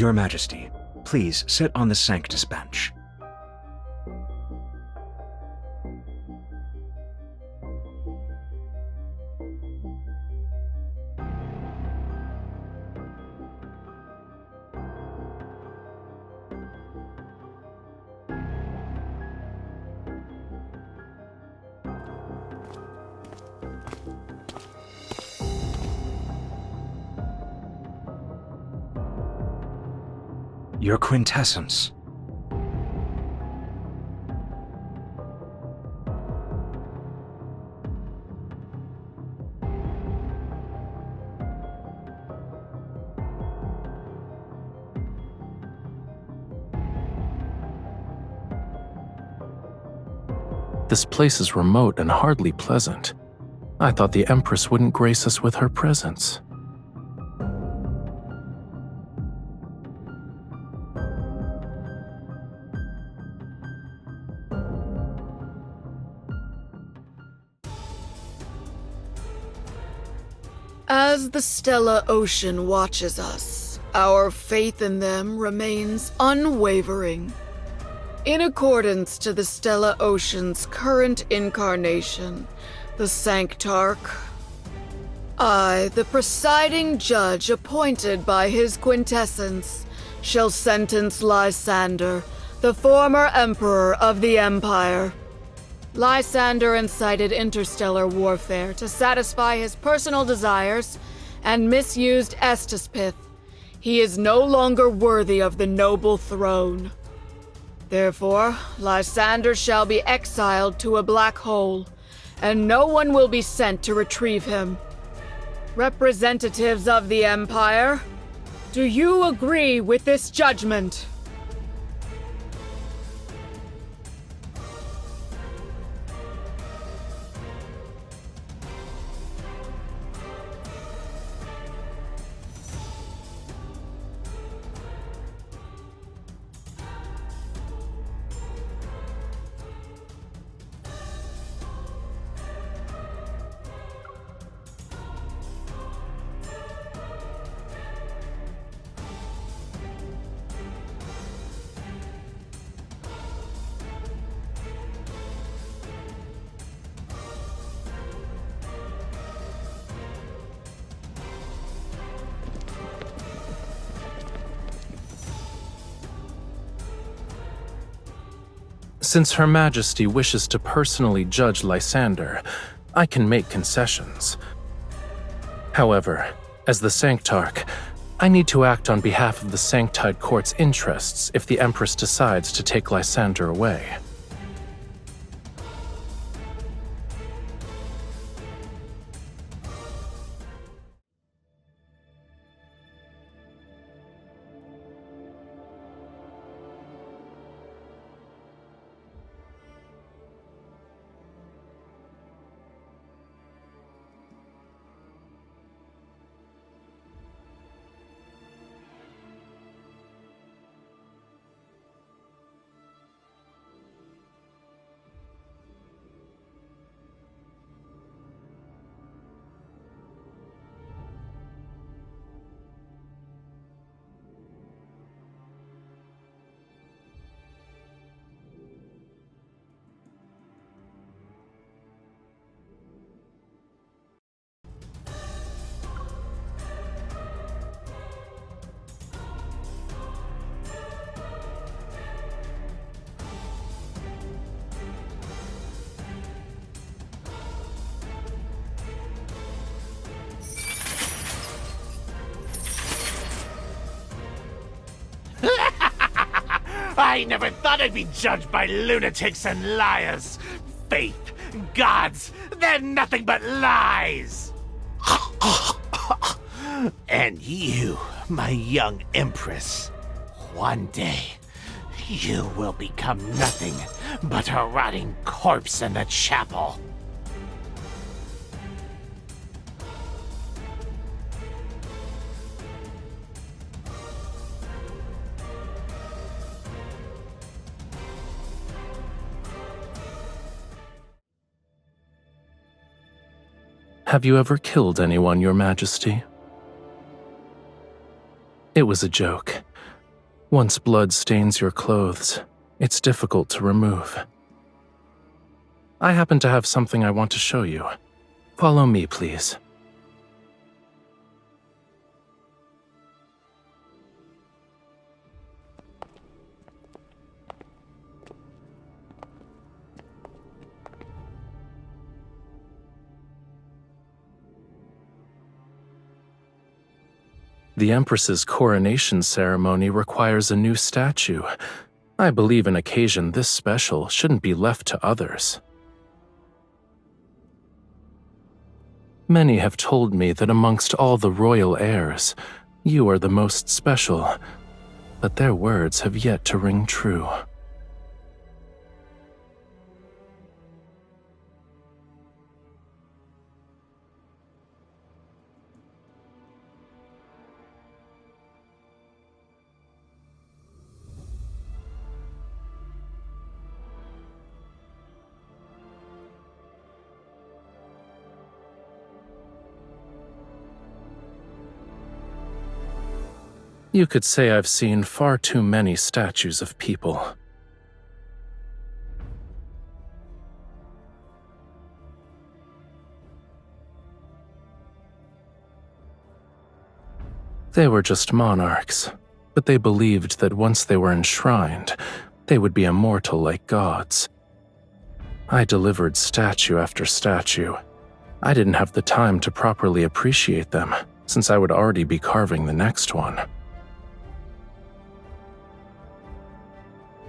Your Majesty, please sit on the Sanctus bench. Your quintessence. This place is remote and hardly pleasant. I thought the Empress wouldn't grace us with her presence. As the Stellar Ocean watches us, our faith in them remains unwavering. In accordance to the Stellar Ocean's current incarnation, the Sanctarch, I, the presiding judge appointed by his quintessence, shall sentence Lysander, the former emperor of the Empire. Lysander incited interstellar warfare to satisfy his personal desires and misused Estispith. He is no longer worthy of the noble throne. Therefore, Lysander shall be exiled to a black hole, and no one will be sent to retrieve him. Representatives of the Empire, do you agree with this judgment? Since Her Majesty wishes to personally judge Lysander, I can make concessions. However, as the Sanctarch, I need to act on behalf of the Sanctide Court's interests if the Empress decides to take Lysander away. I never thought I'd be judged by lunatics and liars. Faith, gods, they're nothing but lies. And you, my young empress, one day, you will become nothing but a rotting corpse in the chapel. Have you ever killed anyone, Your Majesty? It was a joke. Once blood stains your clothes, it's difficult to remove. I happen to have something I want to show you. Follow me, please. The Empress's coronation ceremony requires a new statue. I believe an occasion this special shouldn't be left to others. Many have told me that amongst all the royal heirs, you are the most special, but their words have yet to ring true. You could say I've seen far too many statues of people. They were just monarchs, but they believed that once they were enshrined, they would be immortal like gods. I delivered statue after statue. I didn't have the time to properly appreciate them, since I would already be carving the next one.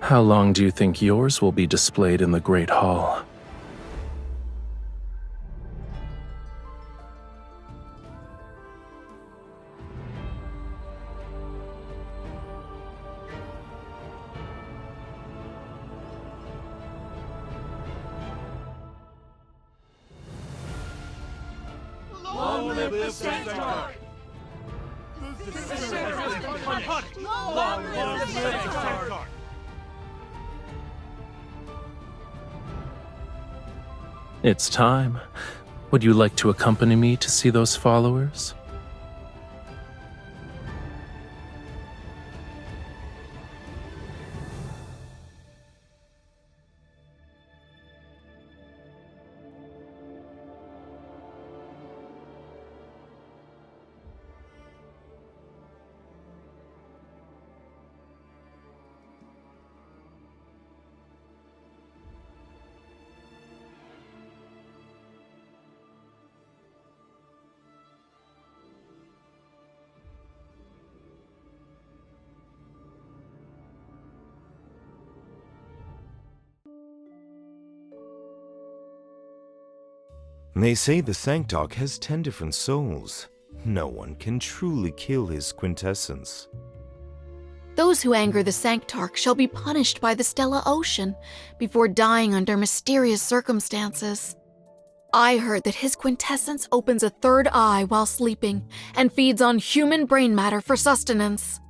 How long do you think yours will be displayed in the Great Hall? Long live the Centaur! Long live the Centaur! It's time. Would you like to accompany me to see those followers? They say the Sanctarch has 10 different souls. No one can truly kill his quintessence. Those who anger the Sanctarch shall be punished by the Stellar Ocean before dying under mysterious circumstances. I heard that his quintessence opens a third eye while sleeping and feeds on human brain matter for sustenance.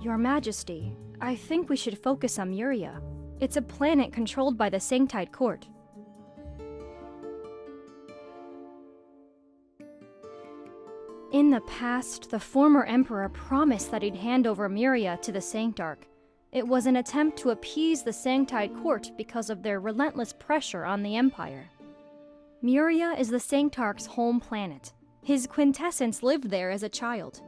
Your Majesty, I think we should focus on Muria. It's a planet controlled by the Sanctite Court. In the past, the former Emperor promised that he'd hand over Muria to the Sanctarch. It was an attempt to appease the Sanctite Court because of their relentless pressure on the Empire. Muria is the Sanctarch's home planet. His quintessence lived there as a child.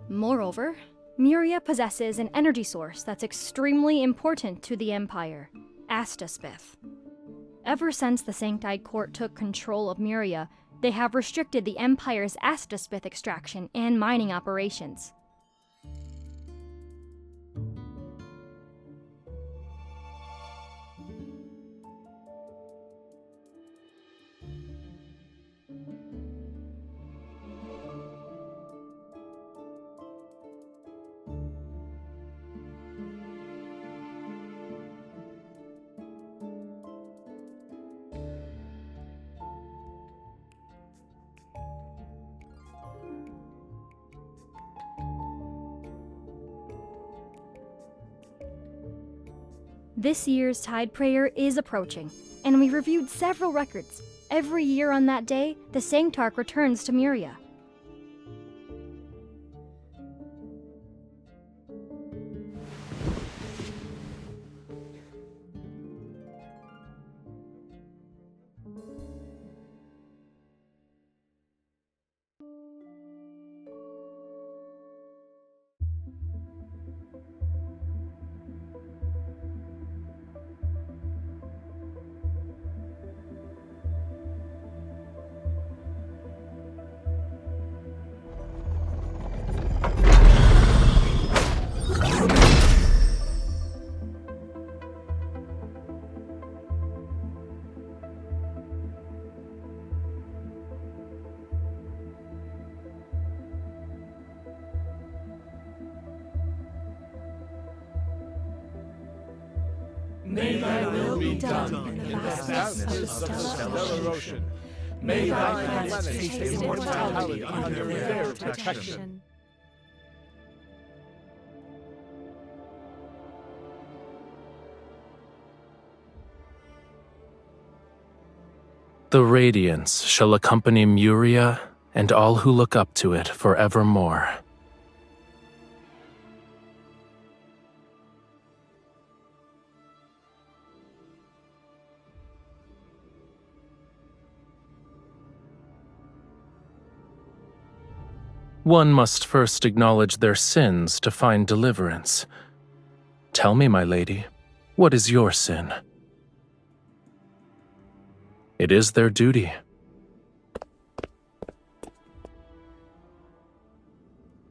Moreover, Muria possesses an energy source that's extremely important to the Empire, Astaspith. Ever since the Sanctite Court took control of Muria, they have restricted the Empire's Astaspith extraction and mining operations. This year's Tide Prayer is approaching, and we reviewed several records. Every year on that day, the Sanctarch returns to Myria. May thy will be done in the vastness of the stellar ocean. May thy planets taste immortality under their protection. The radiance shall accompany Myria and all who look up to it forevermore. One must first acknowledge their sins to find deliverance. Tell me, my lady, what is your sin? It is their duty.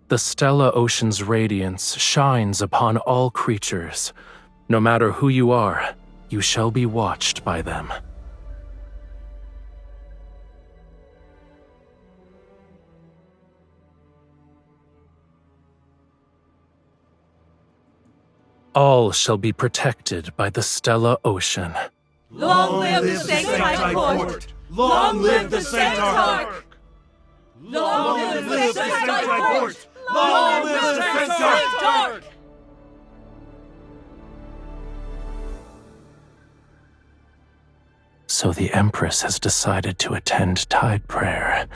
The Stella Ocean's radiance shines upon all creatures. No matter who you are, you shall be watched by them. All shall be protected by the Stella Ocean. Long live the Sanctite Court! Long live the Sanctarch! Long live the Sanctite Court! Long live the Sanctarch! So the Empress has decided to attend Tide Prayer.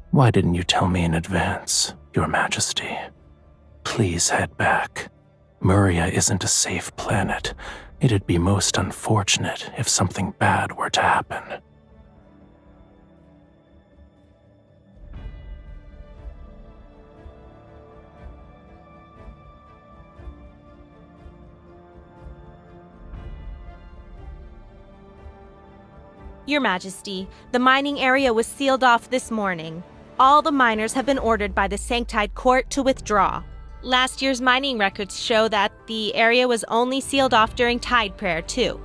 Why didn't you tell me in advance, Your Majesty? Please head back. Myria isn't a safe planet. It'd be most unfortunate if something bad were to happen. Your Majesty, the mining area was sealed off this morning. All the miners have been ordered by the Sanctite Court to withdraw. Last year's mining records show that the area was only sealed off during Tide Prayer, too.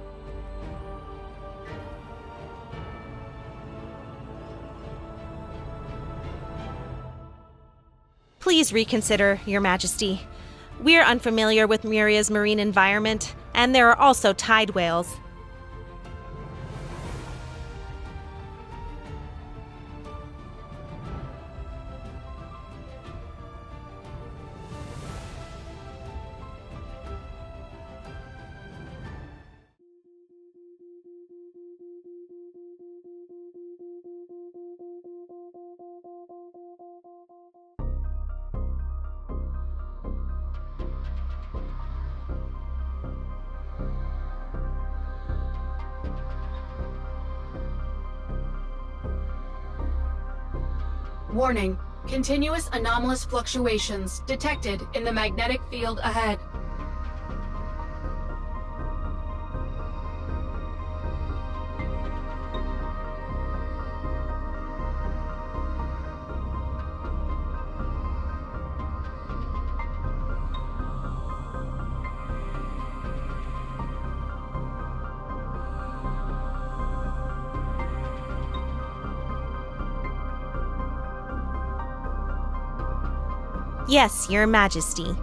Please reconsider, Your Majesty. We're unfamiliar with Myria's marine environment, and there are also tide whales. Warning. Continuous anomalous fluctuations detected in the magnetic field ahead. Yes, Your Majesty.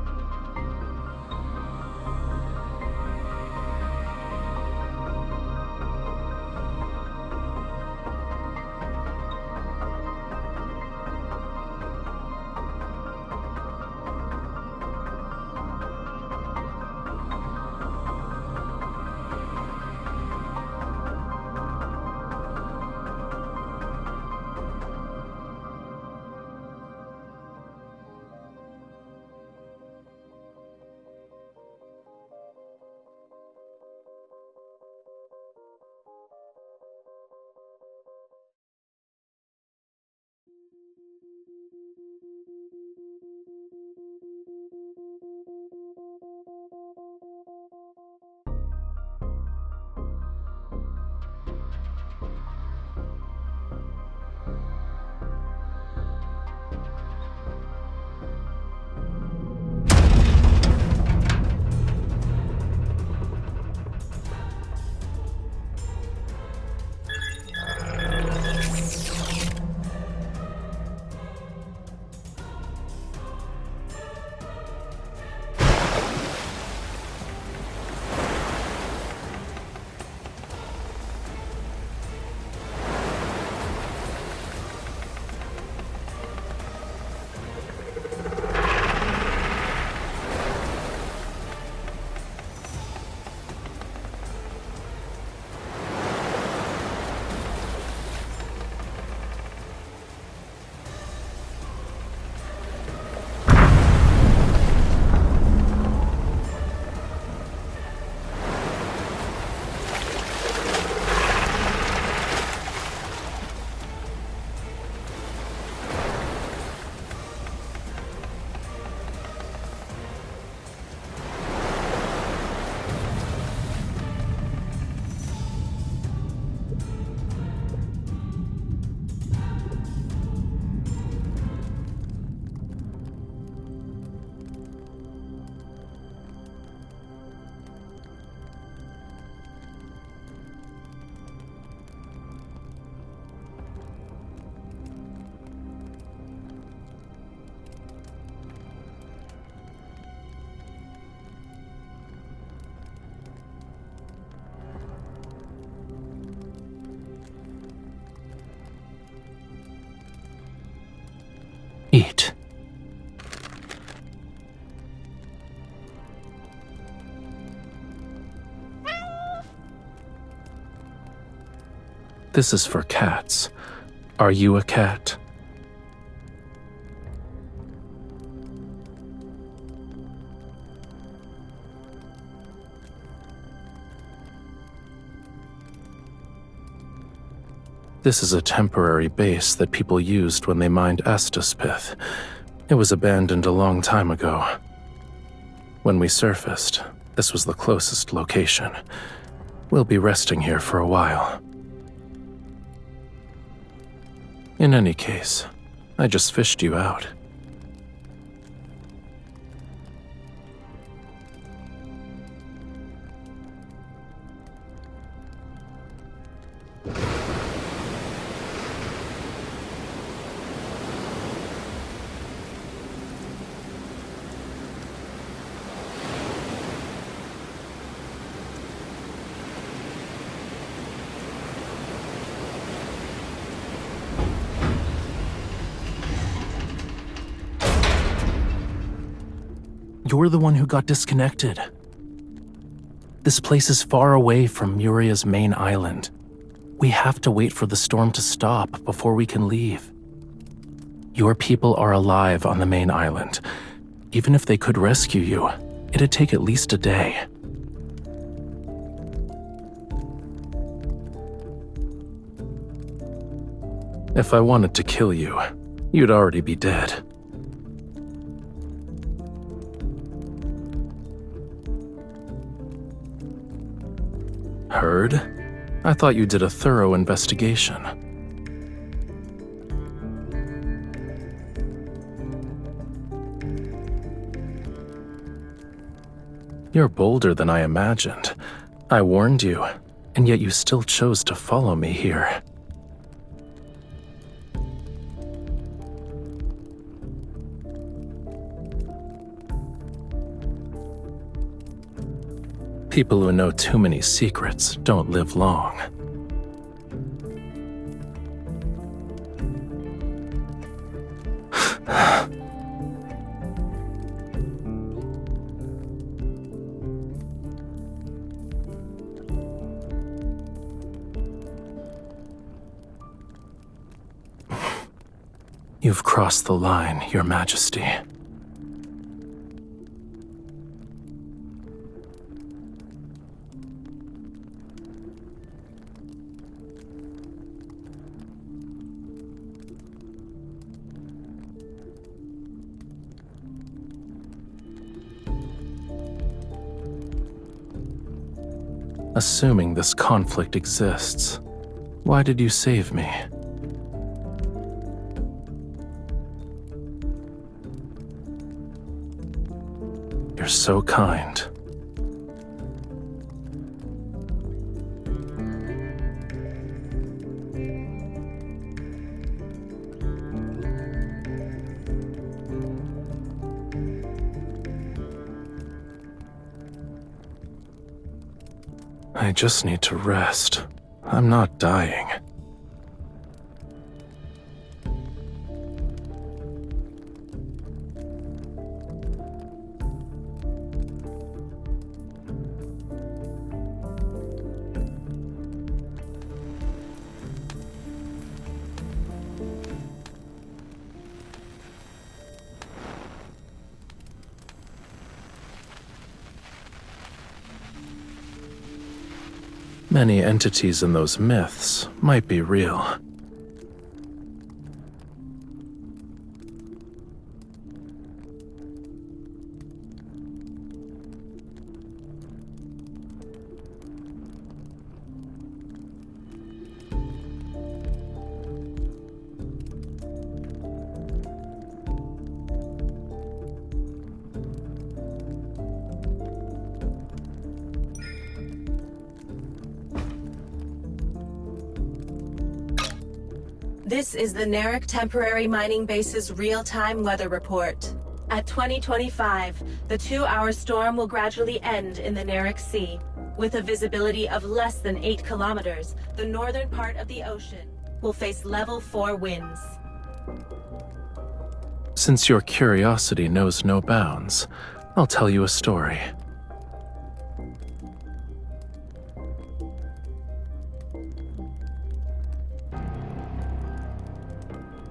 Wait. This is for cats. Are you a cat? This is a temporary base that people used when they mined Astaspith. It was abandoned a long time ago. When we surfaced, this was the closest location. We'll be resting here for a while. In any case, I just fished you out. You're the one who got disconnected. This place is far away from Muria's main island. We have to wait for the storm to stop before we can leave. Your people are alive on the main island. Even if they could rescue you, it'd take at least a day. If I wanted to kill you, you'd already be dead. Heard? I thought you did a thorough investigation. You're bolder than I imagined. I warned you, and yet you still chose to follow me here. People who know too many secrets don't live long. You've crossed the line, Your Majesty. Assuming this conflict exists, why did you save me? You're so kind. I just need to rest. I'm not dying. Many entities in those myths might be real. This is the Narek Temporary Mining Base's real-time weather report. At 2025, the 2-hour storm will gradually end in the Narek Sea. With a visibility of less than 8 kilometers, the northern part of the ocean will face level 4 winds. Since your curiosity knows no bounds, I'll tell you a story.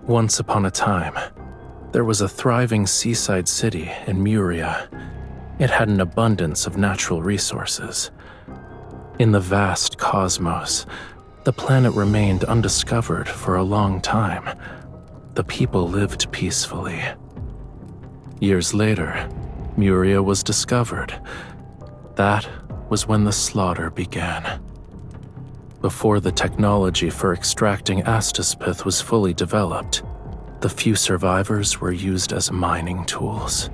Once upon a time, there was a thriving seaside city in Muria. It had an abundance of natural resources. In the vast cosmos, the planet remained undiscovered for a long time. The people lived peacefully. Years later, Muria was discovered. That was when the slaughter began. Before the technology for extracting astaspith was fully developed, the few survivors were used as mining tools.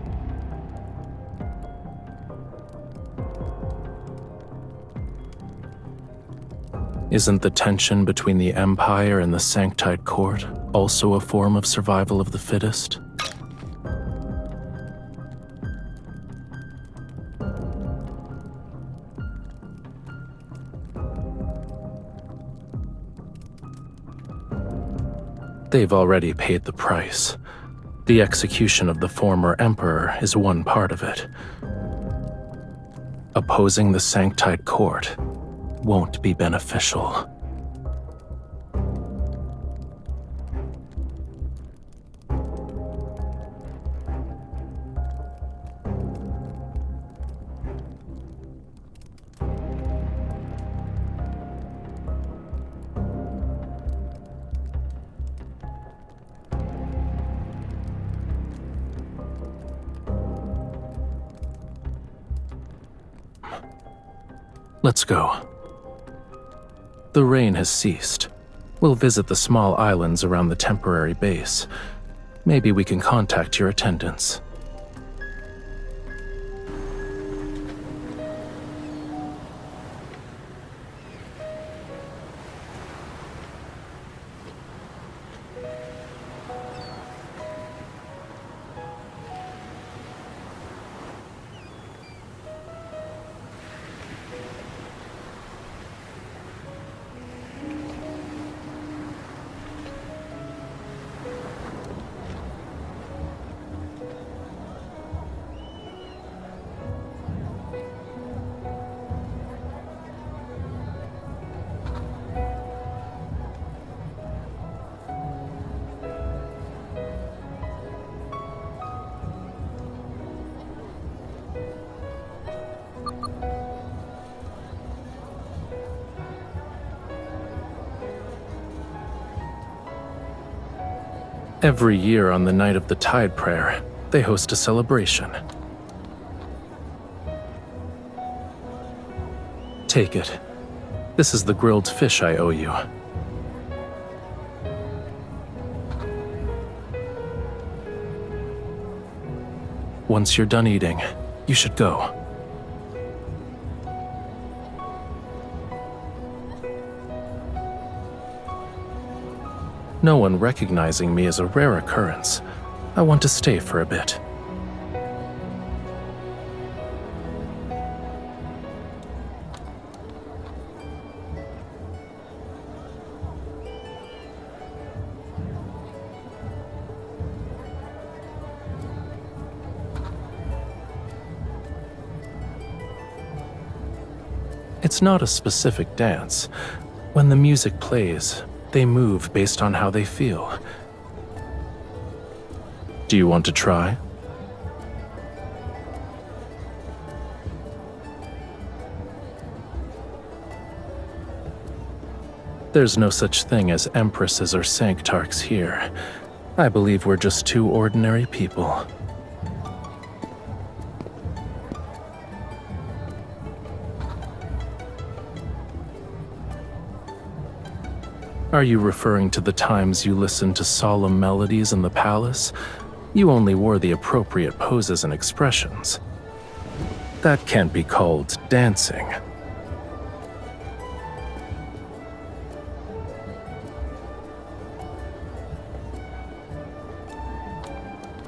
Isn't the tension between the Empire and the Sanktite Court also a form of survival of the fittest? They've already paid the price. The execution of the former emperor is one part of it. Opposing the Sanktite Court won't be beneficial. Let's go. The rain has ceased. We'll visit the small islands around the temporary base. Maybe we can contact your attendants. Every year on the night of the Tide Prayer, they host a celebration. Take it. This is the grilled fish I owe you. Once you're done eating, you should go. No one recognizing me is a rare occurrence. I want to stay for a bit. It's not a specific dance. When the music plays, they move based on how they feel. Do you want to try? There's no such thing as empresses or sanctarchs here. I believe we're just two ordinary people. Are you referring to the times you listened to solemn melodies in the palace? You only wore the appropriate poses and expressions. That can't be called dancing.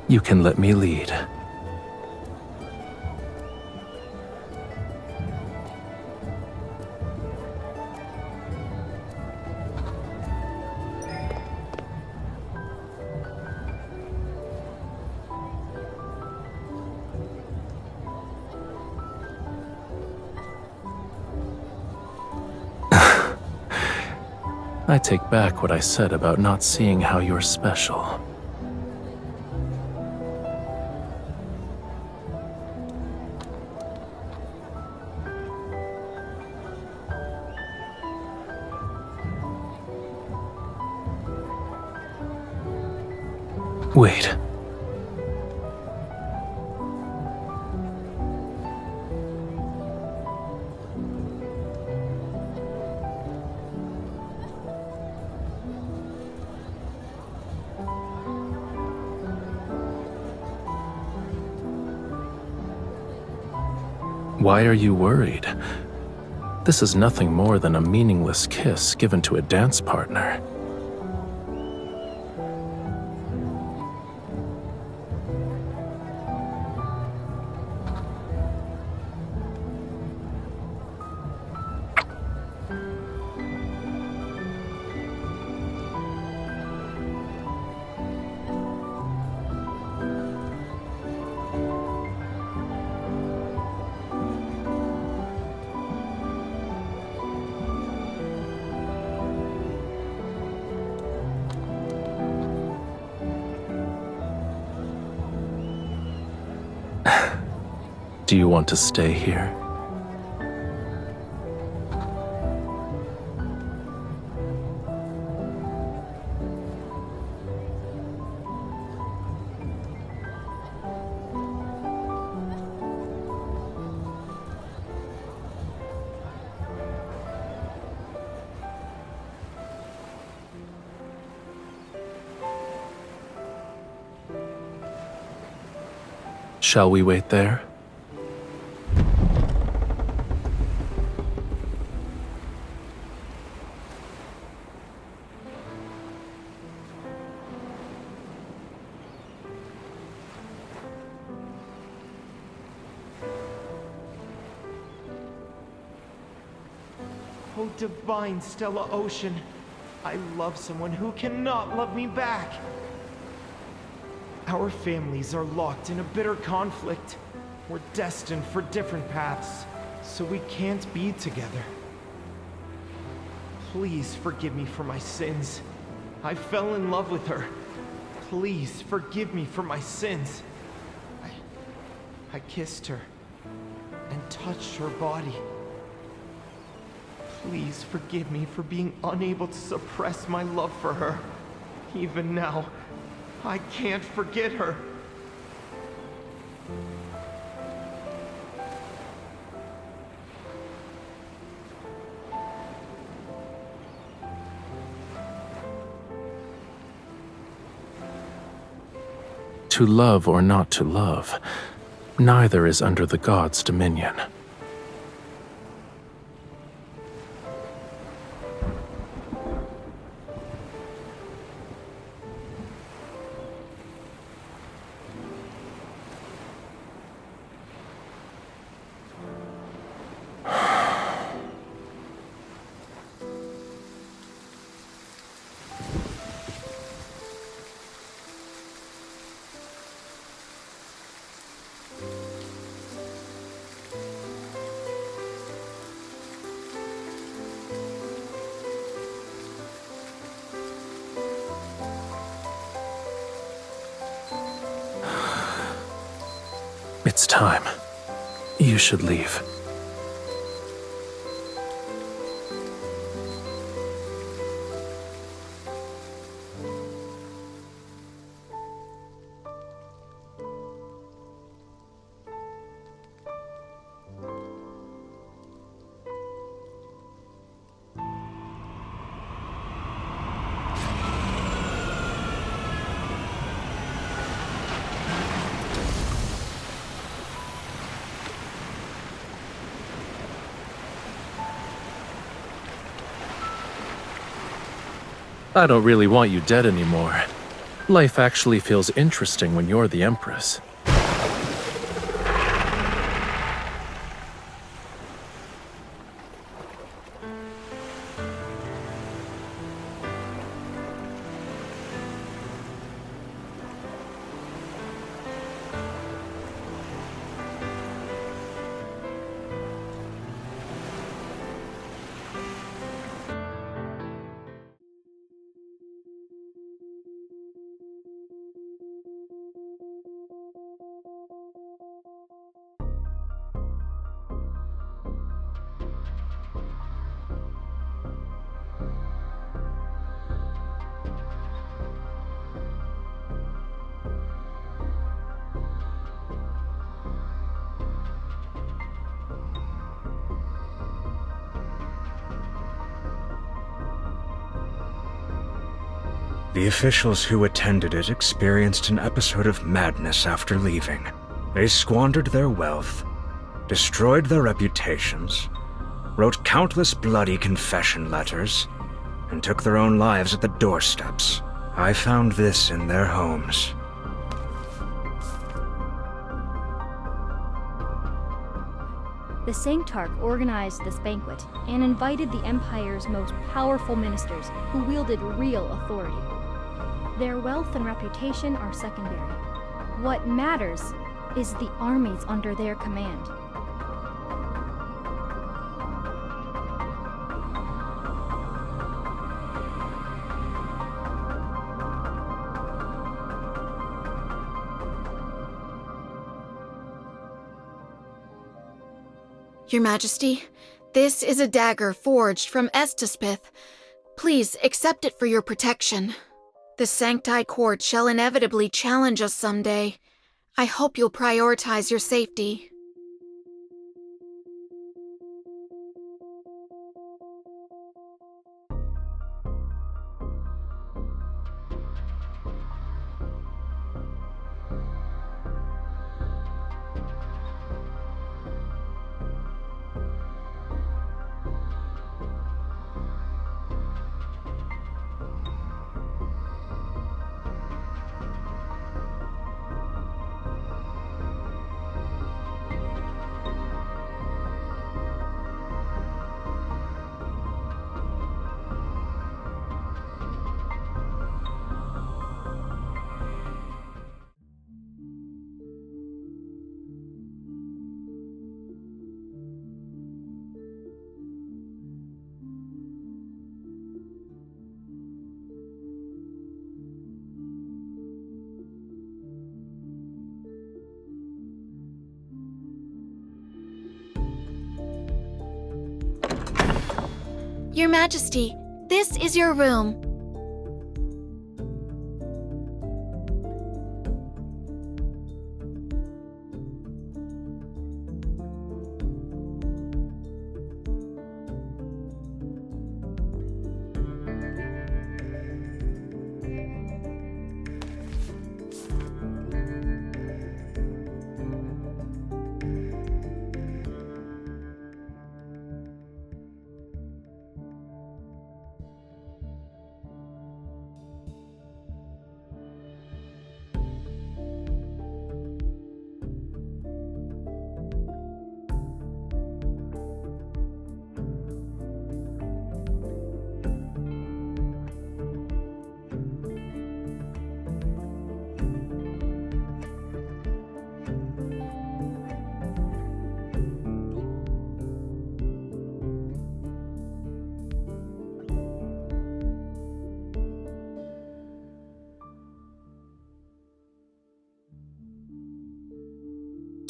You can let me lead. I take back what I said about not seeing how you're special. Wait. Why are you worried? This is nothing more than a meaningless kiss given to a dance partner. Do you want to stay here? Shall we wait there? Oh, divine Stella Ocean, I love someone who cannot love me back. Our families are locked in a bitter conflict. We're destined for different paths, so we can't be together. Please forgive me for my sins. I fell in love with her. Please forgive me for my sins. I kissed her and touched her body. Please forgive me for being unable to suppress my love for her. Even now, I can't forget her. To love or not to love, neither is under the gods' dominion. It's time. You should leave. I don't really want you dead anymore. Life actually feels interesting when you're the Empress. The officials who attended it experienced an episode of madness after leaving. They squandered their wealth, destroyed their reputations, wrote countless bloody confession letters, and took their own lives at the doorsteps. I found this in their homes. The Sanctarch organized this banquet and invited the Empire's most powerful ministers who wielded real authority. Their wealth and reputation are secondary. What matters is the armies under their command. Your Majesty, this is a dagger forged from Estaspith. Please accept it for your protection. The Sancti Court shall inevitably challenge us someday. I hope you'll prioritize your safety. Your Majesty, this is your room.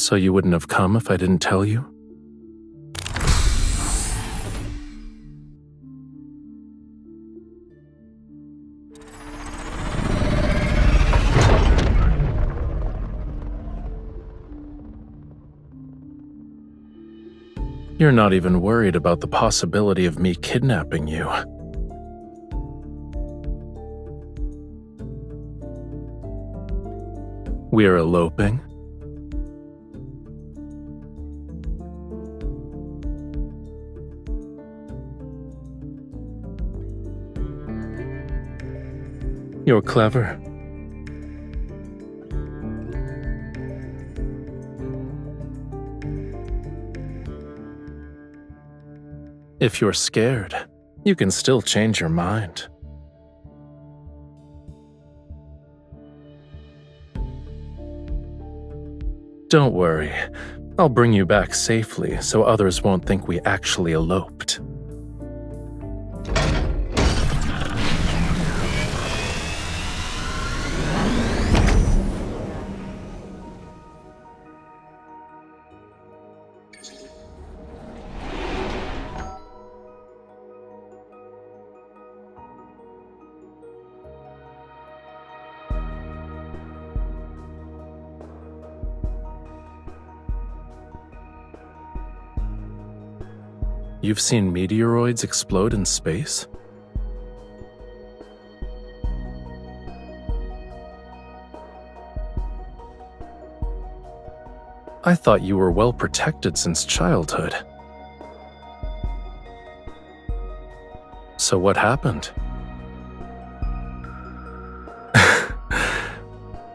So you wouldn't have come if I didn't tell you? You're not even worried about the possibility of me kidnapping you. We're eloping? You're clever. If you're scared, you can still change your mind. Don't worry, I'll bring you back safely so others won't think we actually eloped. You've seen meteoroids explode in space? I thought you were well protected since childhood. So what happened?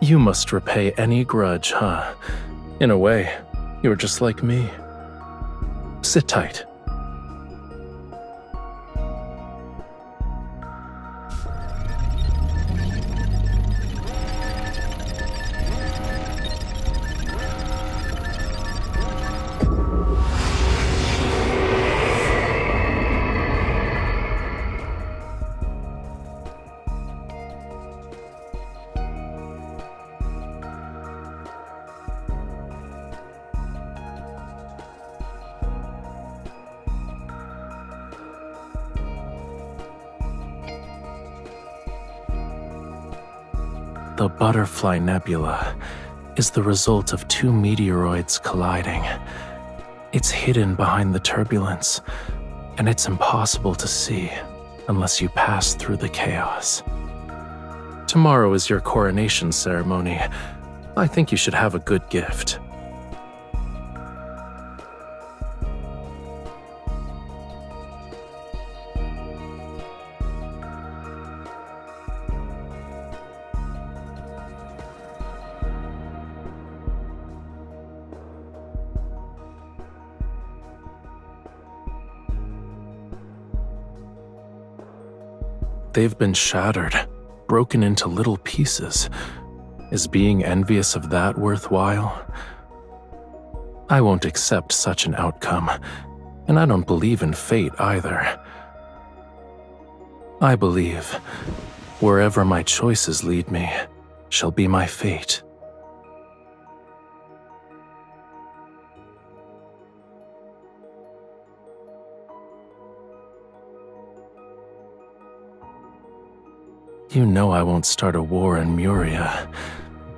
You must repay any grudge, huh? In a way, you're just like me. Sit tight. The Butterfly Nebula is the result of two meteoroids colliding. It's hidden behind the turbulence, and it's impossible to see unless you pass through the chaos. Tomorrow is your coronation ceremony. I think you should have a good gift. They've been shattered, broken into little pieces. Is being envious of that worthwhile? I won't accept such an outcome, and I don't believe in fate either. I believe wherever my choices lead me shall be my fate. You know I won't start a war in Muria,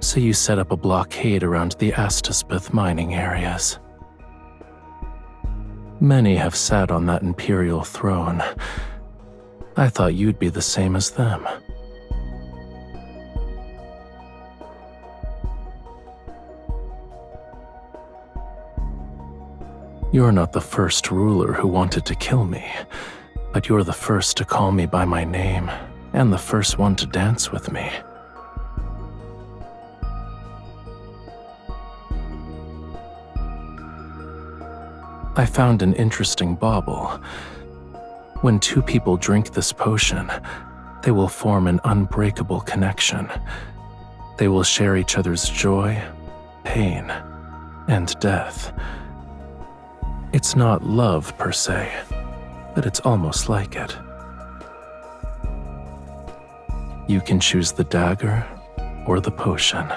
so you set up a blockade around the Astaspith mining areas. Many have sat on that imperial throne. I thought you'd be the same as them. You're not the first ruler who wanted to kill me, but you're the first to call me by my name, and the first one to dance with me. I found an interesting bauble. When two people drink this potion, they will form an unbreakable connection. They will share each other's joy, pain, and death. It's not love per se, but it's almost like it. You can choose the dagger or the potion.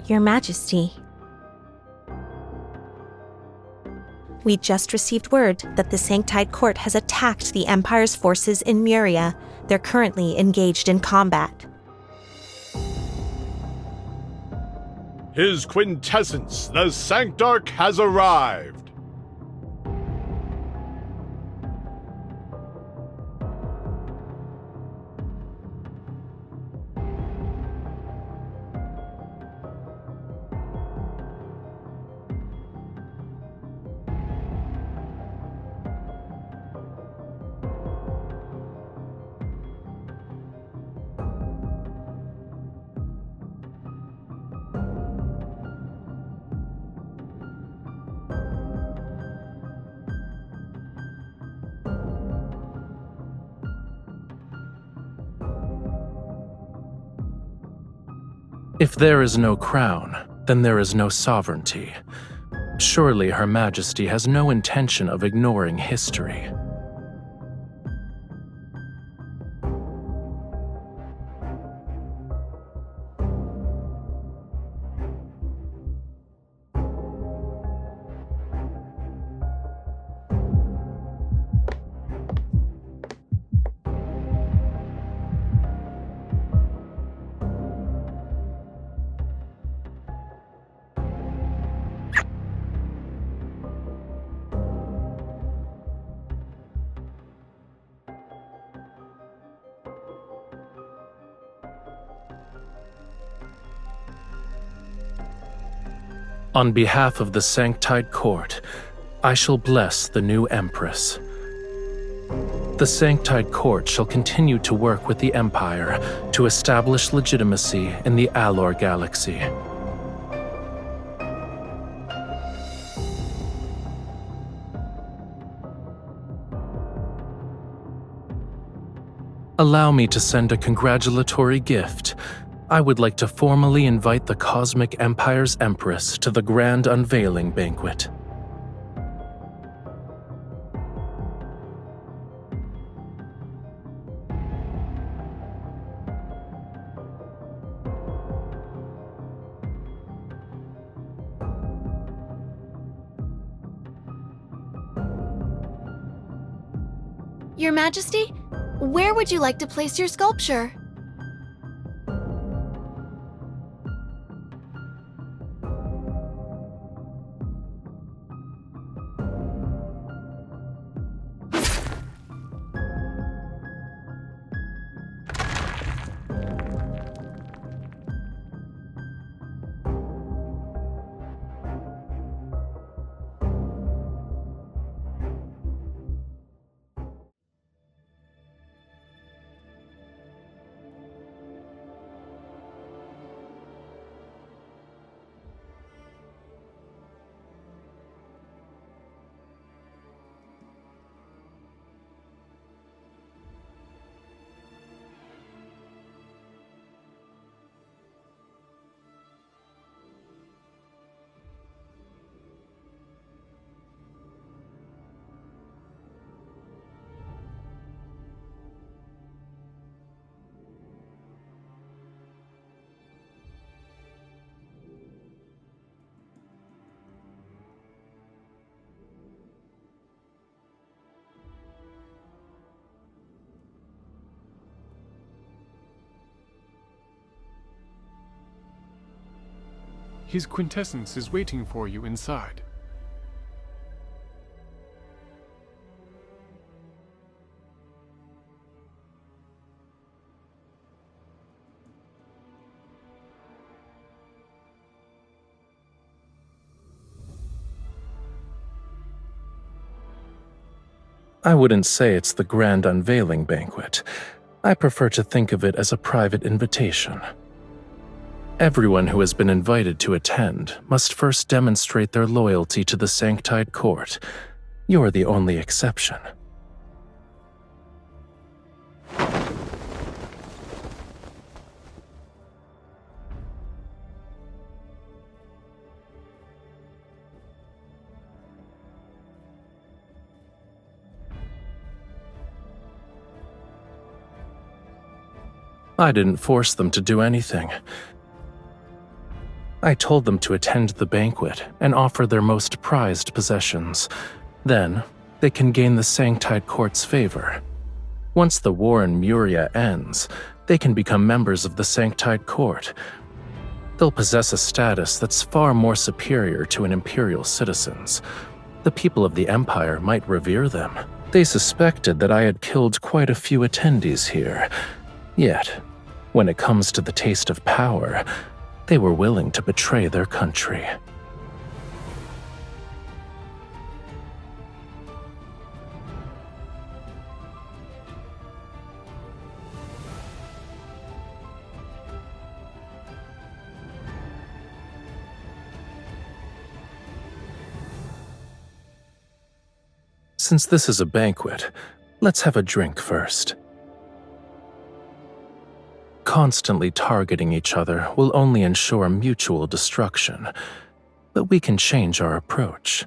Your Majesty. We just received word that the Sanctide Court has attacked the Empire's forces in Muria. They're currently engaged in combat. His quintessence, the Sanctarch, has arrived. If there is no crown, then there is no sovereignty. Surely Her Majesty has no intention of ignoring history. On behalf of the Sanctite Court, I shall bless the new Empress. The Sanctite Court shall continue to work with the Empire to establish legitimacy in the Alor Galaxy. Allow me to send a congratulatory gift. I would like to formally invite the Cosmic Empire's Empress to the Grand Unveiling Banquet. Your Majesty, where would you like to place your sculpture? His quintessence is waiting for you inside. I wouldn't say it's the Grand Unveiling Banquet. I prefer to think of it as a private invitation. Everyone who has been invited to attend must first demonstrate their loyalty to the Sanctite Court. You're the only exception. I didn't force them to do anything. I told them to attend the banquet and offer their most prized possessions. Then, they can gain the Sanctite Court's favor. Once the war in Muria ends, they can become members of the Sanctite Court. They'll possess a status that's far more superior to an Imperial citizen's. The people of the Empire might revere them. They suspected that I had killed quite a few attendees here. Yet, when it comes to the taste of power, they were willing to betray their country. Since this is a banquet, let's have a drink first. Constantly targeting each other will only ensure mutual destruction, but we can change our approach.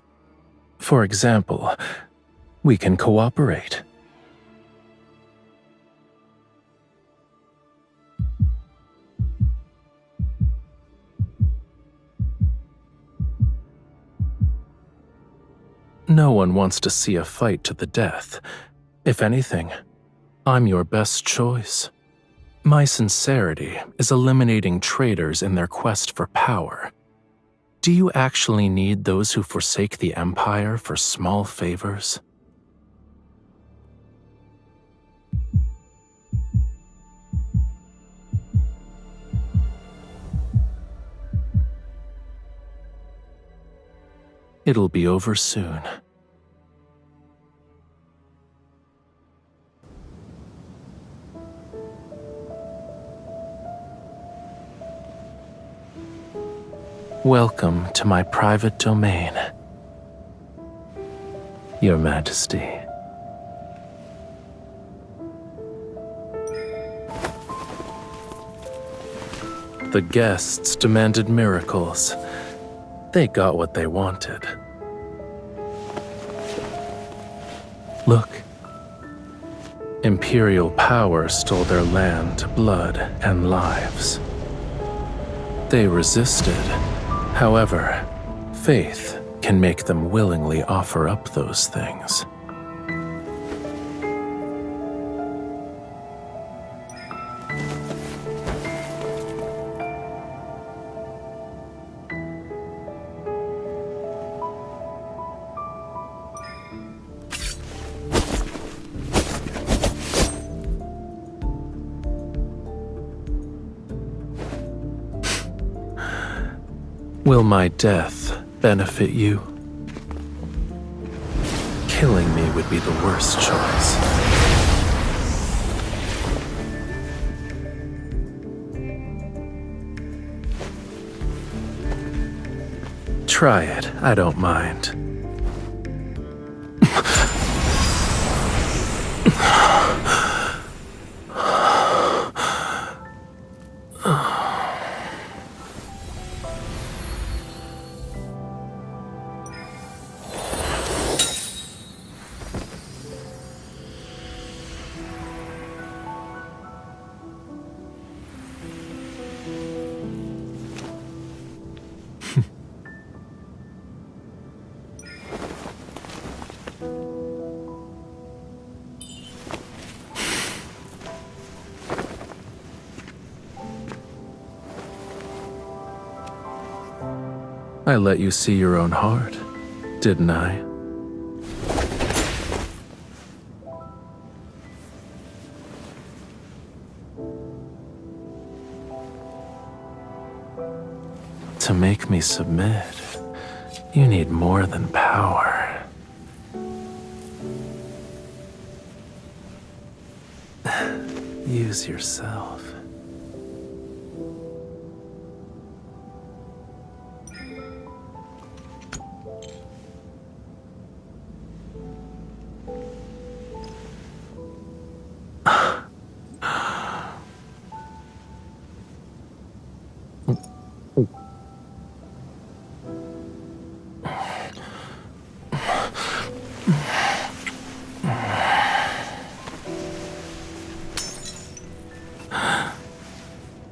For example, we can cooperate. No one wants to see a fight to the death. If anything, I'm your best choice. My sincerity is eliminating traitors in their quest for power. Do you actually need those who forsake the Empire for small favors? It'll be over soon. Welcome to my private domain, Your Majesty. The guests demanded miracles. They got what they wanted. Look. Imperial power stole their land, blood, and lives. They resisted. However, faith can make them willingly offer up those things. Will my death benefit you? Killing me would be the worst choice. Try it, I don't mind. I let you see your own heart, didn't I? To make me submit, you need more than power. Use yourself.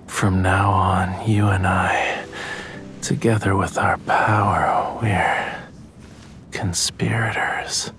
From now on, you and I, together with our power, we're conspirators.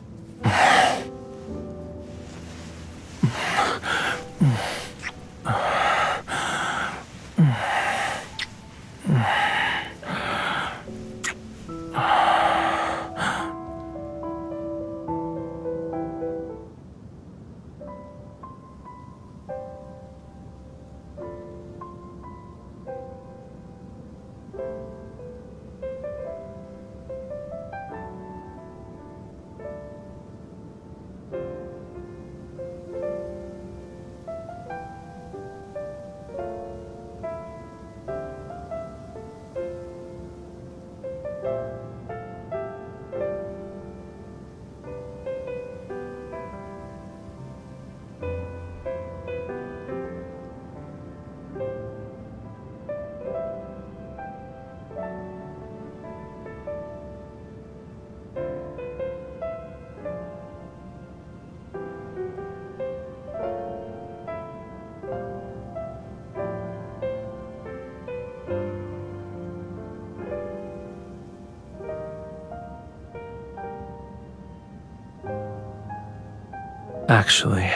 Actually,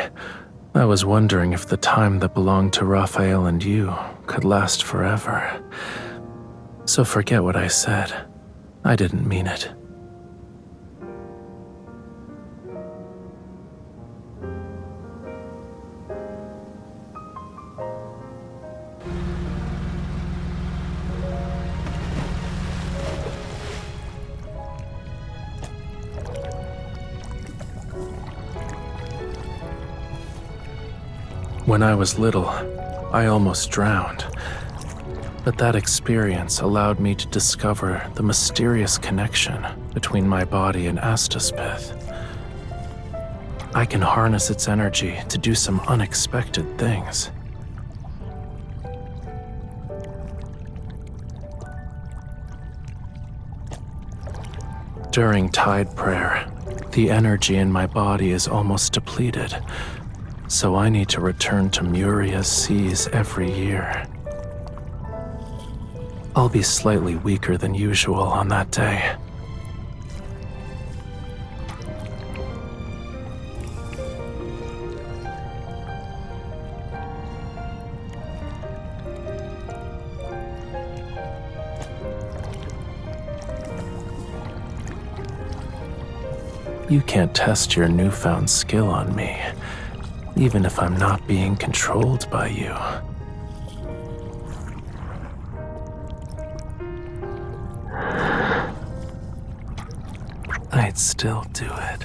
I was wondering if the time that belonged to Rafayel and you could last forever. So forget what I said. I didn't mean it. When I was little, I almost drowned. But that experience allowed me to discover the mysterious connection between my body and Astaspith. I can harness its energy to do some unexpected things. During tide prayer, the energy in my body is almost depleted, so I need to return to Muria's seas every year. I'll be slightly weaker than usual on that day. You can't test your newfound skill on me, even if I'm not being controlled by you. I'd still do it.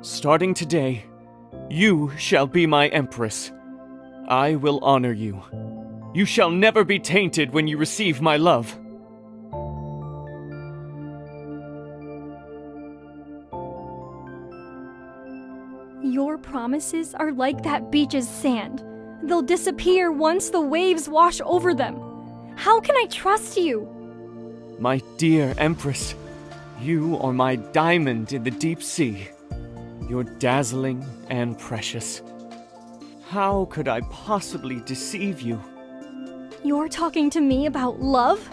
Starting today, you shall be my empress. I will honor you. You shall never be tainted when you receive my love. Your promises are like that beach's sand. They'll disappear once the waves wash over them. How can I trust you? My dear empress, you are my diamond in the deep sea. You're dazzling and precious. How could I possibly deceive you? You're talking to me about love?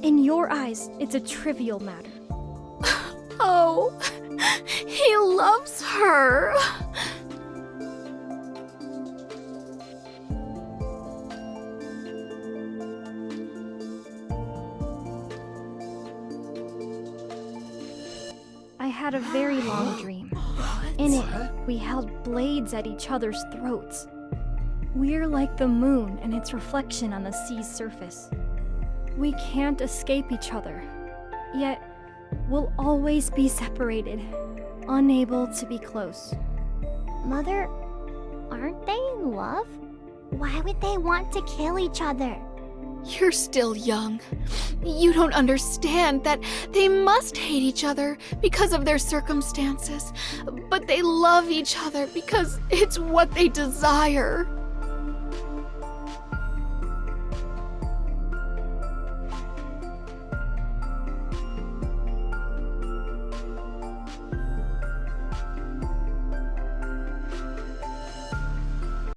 In your eyes, it's a trivial matter. Oh, he loves her. I had a very long dream. In it, we held blades at each other's throats. We're like the moon and its reflection on the sea's surface. We can't escape each other, yet we'll always be separated, unable to be close. Mother, aren't they in love? Why would they want to kill each other? You're still young. You don't understand that they must hate each other because of their circumstances, but they love each other because it's what they desire.